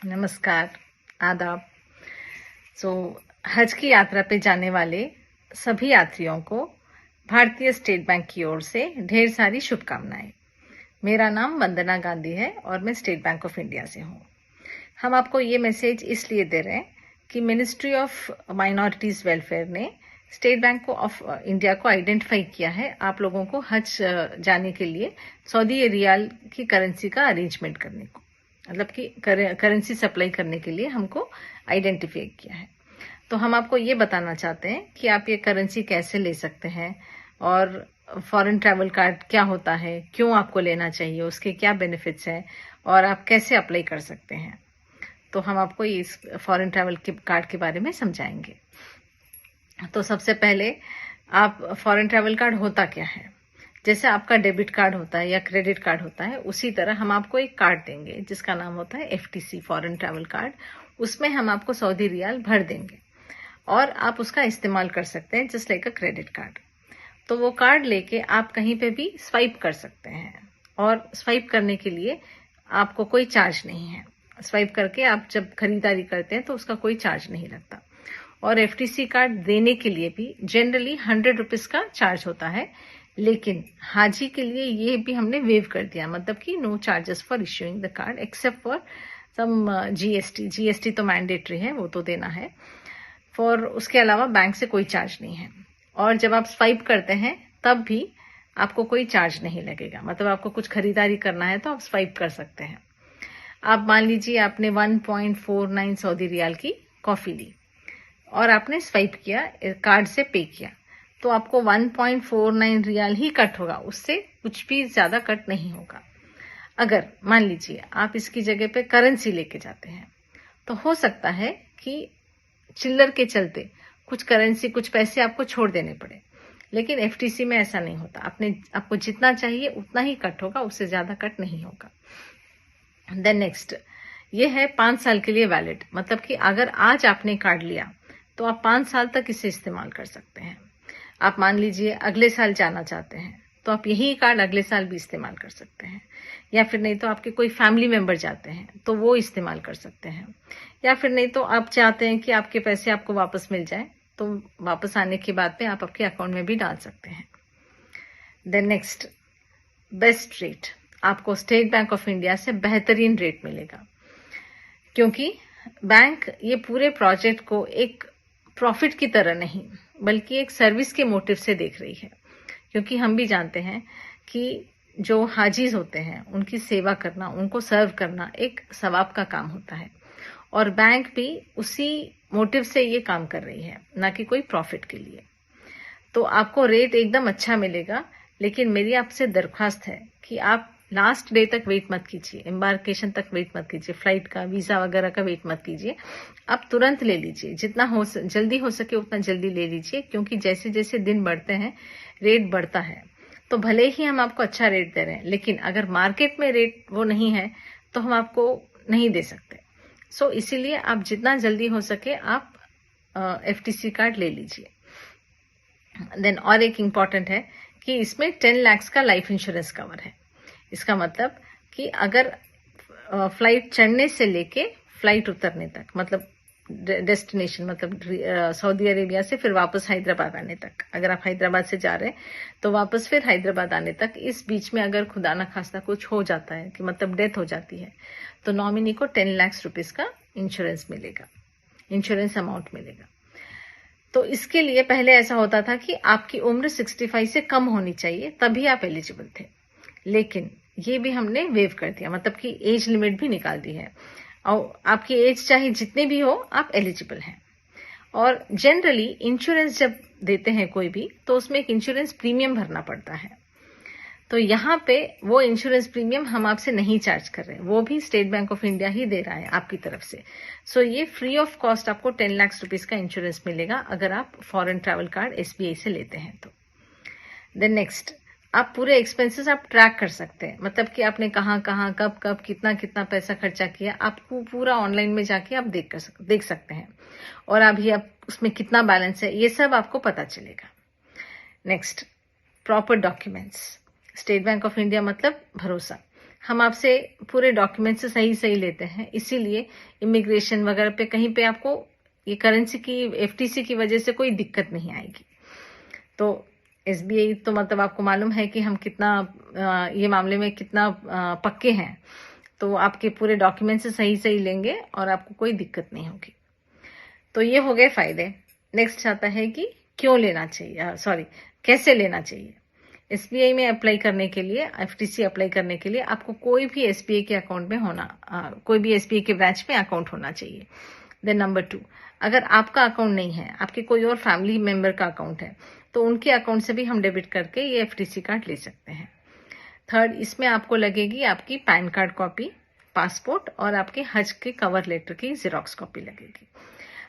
नमस्कार, आदाब। सो हज की यात्रा पे जाने वाले सभी यात्रियों को भारतीय स्टेट बैंक की ओर से ढेर सारी शुभकामनाएं। मेरा नाम वंदना गांधी है और मैं स्टेट बैंक ऑफ इंडिया से हूँ। हम आपको ये मैसेज इसलिए दे रहे हैं कि मिनिस्ट्री ऑफ माइनॉरिटीज़ वेलफेयर ने स्टेट बैंक ऑफ इंडिया को आइडेंटिफाई किया है आप लोगों को हज जाने के लिए सऊदी रियाल की करेंसी का अरेंजमेंट करने को, मतलब कि करेंसी सप्लाई करने के लिए हमको आइडेंटिफाई किया है। तो हम आपको ये बताना चाहते हैं कि आप ये करेंसी कैसे ले सकते हैं और फॉरेन ट्रैवल कार्ड क्या होता है, क्यों आपको लेना चाहिए, उसके क्या बेनिफिट्स हैं और आप कैसे अप्लाई कर सकते हैं। तो हम आपको इस फॉरेन ट्रैवल के कार्ड के बारे में समझाएंगे। तो सबसे पहले आप फॉरेन ट्रैवल कार्ड होता क्या है। जैसे आपका डेबिट कार्ड होता है या क्रेडिट कार्ड होता है, उसी तरह हम आपको एक कार्ड देंगे जिसका नाम होता है FTC, फॉरेन ट्रैवल कार्ड। उसमें हम आपको सऊदी रियाल भर देंगे और आप उसका इस्तेमाल कर सकते हैं just like a credit card. तो वो कार्ड लेके आप कहीं पे भी स्वाइप कर सकते हैं और स्वाइप करने के लिए आपको कोई चार्ज नहीं है। स्वाइप करके आप जब खरीदारी करते हैं तो उसका कोई चार्ज नहीं लगता। और FTC कार्ड देने के लिए भी जनरली 100 रुपीज का चार्ज होता है, लेकिन हाजी के लिए ये भी हमने वेव कर दिया, मतलब कि no charges for issuing the card except for some GST तो मैंडेटरी है, वो तो देना है। फॉर उसके अलावा बैंक से कोई चार्ज नहीं है। और जब आप स्वाइप करते हैं तब भी आपको कोई चार्ज नहीं लगेगा, मतलब आपको कुछ खरीदारी करना है तो आप स्वाइप कर सकते हैं। आप मान लीजिए आपने 1.49 सऊदी रियाल की कॉफी ली और आपने स्वाइप किया, कार्ड से पे किया, तो आपको 1.49 रियाल ही कट होगा, उससे कुछ भी ज्यादा कट नहीं होगा। अगर मान लीजिए आप इसकी जगह पे करेंसी लेके जाते हैं तो हो सकता है कि चिल्लर के चलते कुछ करेंसी, कुछ पैसे आपको छोड़ देने पड़े, लेकिन FTC में ऐसा नहीं होता। आपको जितना चाहिए उतना ही कट होगा, उससे ज्यादा कट नहीं होगा। देन नेक्स्ट, ये है 5 साल के लिए वैलिड, मतलब कि अगर आज आपने कार्ड लिया तो आप 5 साल तक इसे इस्तेमाल कर सकते हैं। आप मान लीजिए अगले साल जाना चाहते हैं तो आप यही कार्ड अगले साल भी इस्तेमाल कर सकते हैं, या फिर नहीं तो आपके कोई फैमिली मेंबर जाते हैं तो वो इस्तेमाल कर सकते हैं, या फिर नहीं तो आप चाहते हैं कि आपके पैसे आपको वापस मिल जाए तो वापस आने के बाद में आप आपके अकाउंट में भी डाल सकते हैं। देन नेक्स्ट, बेस्ट रेट, आपको स्टेट बैंक ऑफ इंडिया से बेहतरीन रेट मिलेगा, क्योंकि बैंक ये पूरे प्रोजेक्ट को एक प्रॉफिट की तरह नहीं बल्कि एक सर्विस के मोटिव से देख रही है। क्योंकि हम भी जानते हैं कि जो हाजीज होते हैं उनकी सेवा करना, उनको सर्व करना एक सवाब का काम होता है, और बैंक भी उसी मोटिव से ये काम कर रही है, ना कि कोई प्रॉफिट के लिए। तो आपको रेट एकदम अच्छा मिलेगा, लेकिन मेरी आपसे दरख्वास्त है कि आप लास्ट डे तक वेट मत कीजिए, एम्बार्केशन तक वेट मत कीजिए, फ्लाइट का वीजा वगैरह का वेट मत कीजिए। आप तुरंत ले लीजिए, जितना जल्दी हो सके उतना जल्दी ले लीजिए, क्योंकि जैसे जैसे दिन बढ़ते हैं रेट बढ़ता है। तो भले ही हम आपको अच्छा रेट दे रहे हैं, लेकिन अगर मार्केट में रेट वो नहीं है तो हम आपको नहीं दे सकते। सो इसीलिए आप जितना जल्दी हो सके आप FTC कार्ड ले लीजिए। देन और एक इम्पॉर्टेंट है कि इसमें 10 लाख का लाइफ इंश्योरेंस कवर है। इसका मतलब कि अगर फ्लाइट चढ़ने से लेके फ्लाइट उतरने तक, मतलब डेस्टिनेशन, मतलब सऊदी अरेबिया से फिर वापस हैदराबाद आने तक, अगर आप हैदराबाद से जा रहे हैं तो वापस फिर हैदराबाद आने तक, इस बीच में अगर खुदा ना खास्ता कुछ हो जाता है कि मतलब डेथ हो जाती है, तो नॉमिनी को 10 लाख रुपीज का इंश्योरेंस मिलेगा, इंश्योरेंस अमाउंट मिलेगा। तो इसके लिए पहले ऐसा होता था कि आपकी उम्र 65 से कम होनी चाहिए तभी आप एलिजिबल थे, लेकिन ये भी हमने वेव कर दिया, मतलब कि एज लिमिट भी निकाल दी है, और आपकी एज चाहे जितनी भी हो आप एलिजिबल हैं। और जनरली इंश्योरेंस जब देते हैं कोई भी, तो उसमें एक इंश्योरेंस प्रीमियम भरना पड़ता है। तो यहाँ पे वो इंश्योरेंस प्रीमियम हम आपसे नहीं चार्ज कर रहे हैं, वो भी स्टेट बैंक ऑफ इंडिया ही दे रहा है आपकी तरफ से। सो ये फ्री ऑफ कॉस्ट आपको 10 लाख रुपीज का इंश्योरेंस मिलेगा अगर आप फॉरेन ट्रैवल कार्ड SBI से लेते हैं तो। देन नेक्स्ट, आप पूरे एक्सपेंसेस आप ट्रैक कर सकते हैं, मतलब कि आपने कहाँ कहाँ कब कब कितना कितना पैसा खर्चा किया, आपको पूरा ऑनलाइन में जाके आप देख सकते हैं, और अभी आप उसमें कितना बैलेंस है ये सब आपको पता चलेगा। Next, proper documents. State bank of India मतलब भरोसा। हम आपसे पूरे डॉक्यूमेंट्स सही सही लेते हैं, इसीलिए इमिग्रेशन वगैरह पे कहीं पे आपको ये करेंसी की एफटीसी की वजह से कोई दिक्कत नहीं आएगी। तो एसबीआई तो मतलब आपको मालूम है कि हम कितना ये मामले में कितना पक्के हैं, तो आपके पूरे डॉक्यूमेंट्स सही सही लेंगे और आपको कोई दिक्कत नहीं होगी। तो ये हो गए फायदे। नेक्स्ट आता है कि क्यों लेना चाहिए, सॉरी कैसे लेना चाहिए। एसबीआई में अप्लाई करने के लिए, एफटीसी अप्लाई करने के लिए आपको कोई भी एसबीआई के अकाउंट में होना, कोई भी एसबीआई के ब्रांच में अकाउंट होना चाहिए। देन नंबर 2, अगर आपका अकाउंट नहीं है, आपके कोई और फैमिली मेंबर का अकाउंट है, तो उनके अकाउंट से भी हम डेबिट करके ये एफटीसी कार्ड ले सकते हैं। थर्ड, इसमें आपको लगेगी आपकी पैन कार्ड कॉपी, पासपोर्ट और आपके हज के कवर लेटर की जेरोक्स कॉपी लगेगी।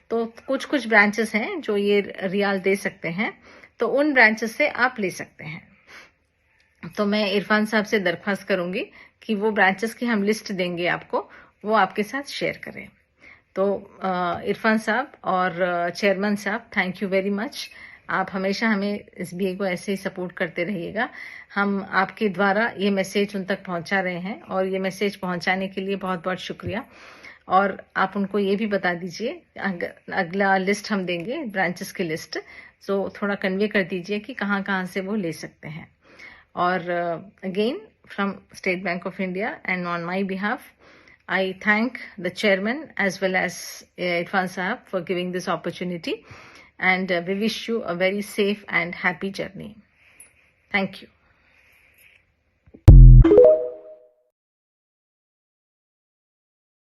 तो कुछ कुछ ब्रांचेस हैं जो ये रियाल दे सकते हैं, तो उन ब्रांचेस से आप ले सकते हैं। तो मैं इरफान साहब से दरख्वास्त करूंगी कि वो ब्रांचेस की हम लिस्ट देंगे आपको, वो आपके साथ शेयर करें। तो इरफान साहब और चेयरमैन साहब, थैंक यू वेरी मच। आप हमेशा हमें एसबीआई को ऐसे ही सपोर्ट करते रहिएगा। हम आपके द्वारा ये मैसेज उन तक पहुंचा रहे हैं और ये मैसेज पहुंचाने के लिए बहुत बहुत शुक्रिया। और आप उनको ये भी बता दीजिए, अगला लिस्ट हम देंगे ब्रांचेस की लिस्ट, तो थोड़ा कन्वे कर दीजिए कि कहाँ कहाँ से वो ले सकते हैं। और again from state bank of India and on my behalf, I thank the chairman as well as Irfan Sahab for giving this opportunity, and we wish you a very safe and happy journey. Thank you.